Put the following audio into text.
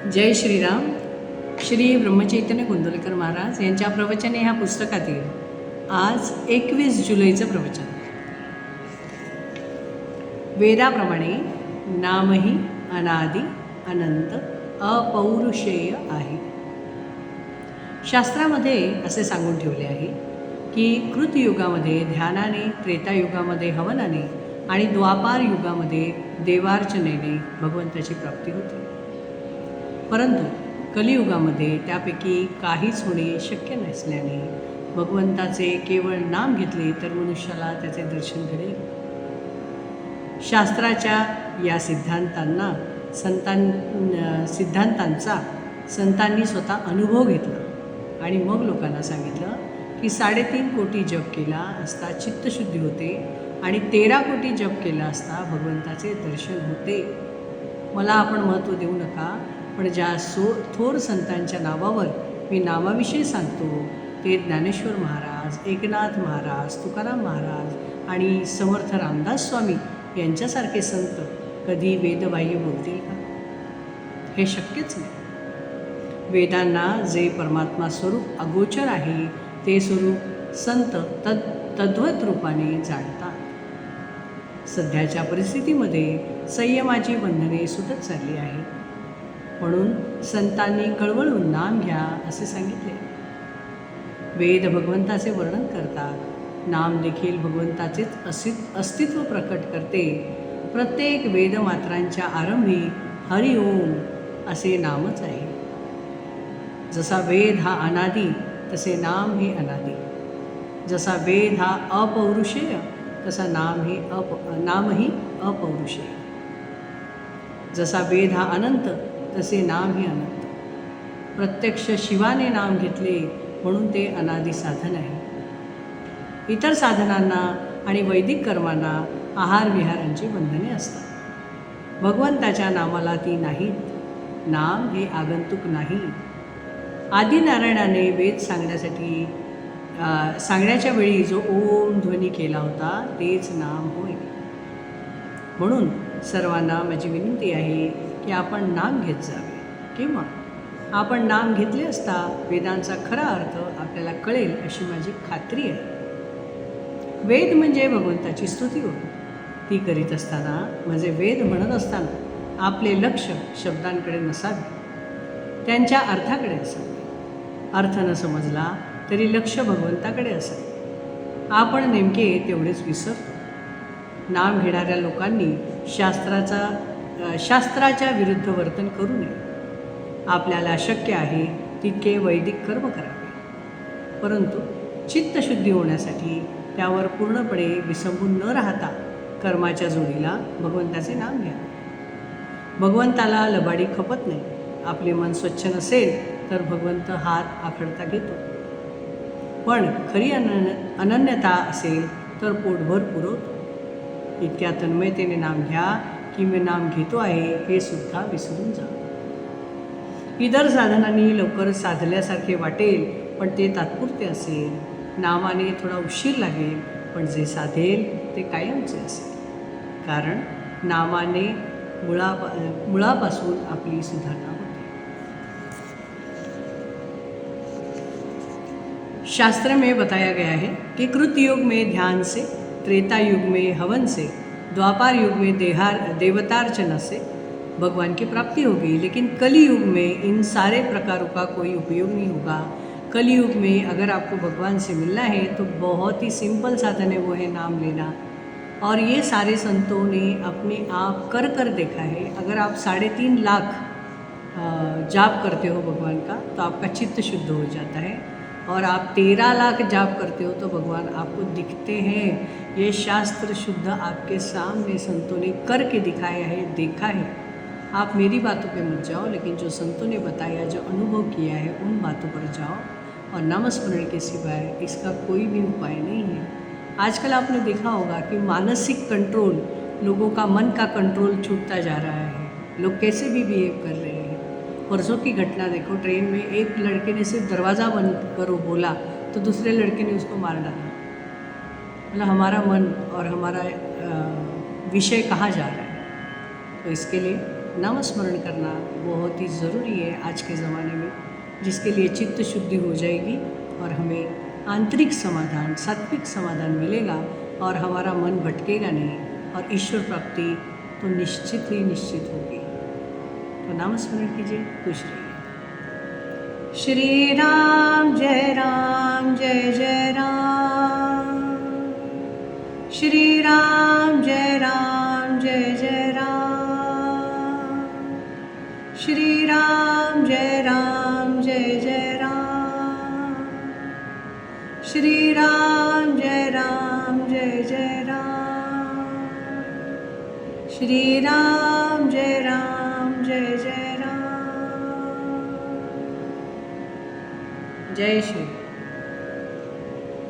जय श्रीराम. श्री ब्रह्मचैतन्य गोंदवलेकर महाराज यांच्या प्रवचने ह्या पुस्तकातील आज 21 जुलैचं प्रवचन. वेदाप्रमाणे नामही अनादि अनंत अपौरुषेय आहे. शास्त्रामध्ये असे सांगून ठेवले आहे की कृतयुगामध्ये ध्यानाने, त्रेतायुगामध्ये हवनाने आणि द्वापार युगामध्ये देवार्चनेने भगवंताची प्राप्ती होते. परंतु कलियुगामध्ये त्यापैकी काहीच होणे शक्य नसल्याने भगवंताचे केवळ नाम घेतले तर मनुष्याला त्याचे दर्शन घडेल. शास्त्राच्या या सिद्धांतांचा संतांनी स्वतः अनुभव घेतला आणि मग लोकांना सांगितलं की 3.5 कोटी जप केला असता चित्तशुद्धी होते आणि 13 कोटी जप केला असता भगवंताचे दर्शन होते. मला आपण महत्त्व देऊ नका, पण ज्या थोर संतांच्या नावावर मी नामाविषयी सांगतो ते ज्ञानेश्वर महाराज, एकनाथ महाराज, तुकाराम महाराज आणि समर्थ रामदास स्वामी यांच्यासारखे संत कधी वेदबाह्य बोलतील का? हे शक्यच नाही. वेदांना जे परमात्मा स्वरूप अगोचर आहे ते स्वरूप संत तद्वत रूपाने जाणतात. सध्याच्या परिस्थितीमध्ये संयमाची बंधने सुटत चालली आहेत. म्हणून संतांनी कळवळून नाम घ्या असे सांगितले. वेद भगवंताचे वर्णन करतात. नाम देखील भगवंताचेच अस्तित्व प्रकट करते. प्रत्येक वेदमात्रांच्या आरंभी हरि ओम असे नामच आहे. जसा वेद हा अनादी तसे नाम हे अनादी. जसा वेद हा अपौरुषेय तसा नामही अपौरुषेय. जसा वेद हा अनंत तसे नाम हे अनंत. प्रत्यक्ष शिवाने नाम घेतले म्हणून ते अनादी साधन आहे. इतर साधनांना आणि वैदिक कर्मांना आहार विहारांची बंधने असतात. भगवंताच्या नामाला ती नाहीत. नाम हे आगंतुक नाही. आदिनारायणाने वेद सांगण्याच्या वेळी जो ओम ध्वनी केला होता तेच नाम होय. म्हणून सर्वांना माझी विनंती आहे की आपण नाम घेत जावे, किंवा आपण नाम घेतले असता वेदांचा खरा अर्थ आपल्याला कळेल अशी माझी खात्री आहे. वेद म्हणजे भगवंताची स्तुती होय. ती करीत असताना म्हणजे वेद म्हणत असताना आपले लक्ष शब्दांकडे नसावे, त्यांच्या अर्थाकडे असावे. अर्थ न समजला तरी लक्ष भगवंताकडे असावे. आपण नेमके तेवढेच विसरतो. नाम घेणाऱ्या लोकांनी शास्त्राच्या विरुद्ध वर्तन करू नये. आपल्याला शक्य आहे तितके वैदिक कर्म करावे, परंतु चित्तशुद्धी होण्यासाठी त्यावर पूर्णपणे विसंबून न राहता कर्माच्या जोडीला भगवंताचे नाम घ्यावे. भगवंताला लबाडी खपत नाही. आपले मन स्वच्छ नसेल तर भगवंत हात आखडता घेतो, पण खरी अनन्यता असेल तर पोटभर पुरवतो. इतक्या तन्मयतेने नाम घ्या की मी नाम घेतो आहे हे सुद्धा विसरून जा. इतर साधनांनी लवकर साधल्यासारखे वाटेल, पण ते तात्पुरते असेल. नामाने थोडा उशीर लागेल, पण जे साधेल ते कायमचे असेल. कारण नामाने मुळापासून आपली सुधारणा होते. शास्त्र में बताया गया है कि कृतयुग में ध्यान से, त्रेता युग में हवन से, द्वापार युग में देवतार्चना से भगवान की प्राप्ति होगी. लेकिन कलियुग में इन सारे प्रकारों का कोई उपयोग नहीं होगा. कलियुग में अगर आपको भगवान से मिलना है तो बहुत ही सिंपल साधन है, वो है नाम लेना. और ये सारे संतों ने अपने आप कर देखा है. अगर आप 3.5 लाख जाप करते हो भगवान का तो आपका चित्त शुद्ध हो जाता है, और आप 13 लाख जाप करते हो तो भगवान आपको दिखते हैं. ये शास्त्र शुद्ध आपके सामने संतों ने करके दिखाया है, देखा है. आप मेरी बातों पे मत जाओ, लेकिन जो संतों ने बताया, जो अनुभव किया है, उन बातों पर जाओ. और नामस्मरण के सिवाय इसका कोई भी उपाय नहीं है. आजकल आपने देखा होगा कि मानसिक कंट्रोल, लोगों का मन का कंट्रोल छूटता जा रहा है. लोग कैसे भी बिहेव कर रहे हैं. परसों की घटना देखो, ट्रेन में एक लड़के ने सिर्फ दरवाज़ा बंद करो बोला तो दूसरे लड़के ने उसको मार डाला. मतलब हमारा मन और हमारा विषय कहाँ जा रहा है. तो इसके लिए नामस्मरण करना बहुत ही ज़रूरी है आज के ज़माने में, जिसके लिए चित्त शुद्धि हो जाएगी और हमें आंतरिक समाधान, सात्विक समाधान मिलेगा और हमारा मन भटकेगा नहीं और ईश्वर प्राप्ति तो निश्चित ही निश्चित होगी। तो नामस्मरण कीजिए, खुश रहिए। श्री राम जय जय राम, श्री राम जय जय राम, श्री राम जय जय राम, श्री राम जय जय राम, श्री राम जय जय राम। जय श्री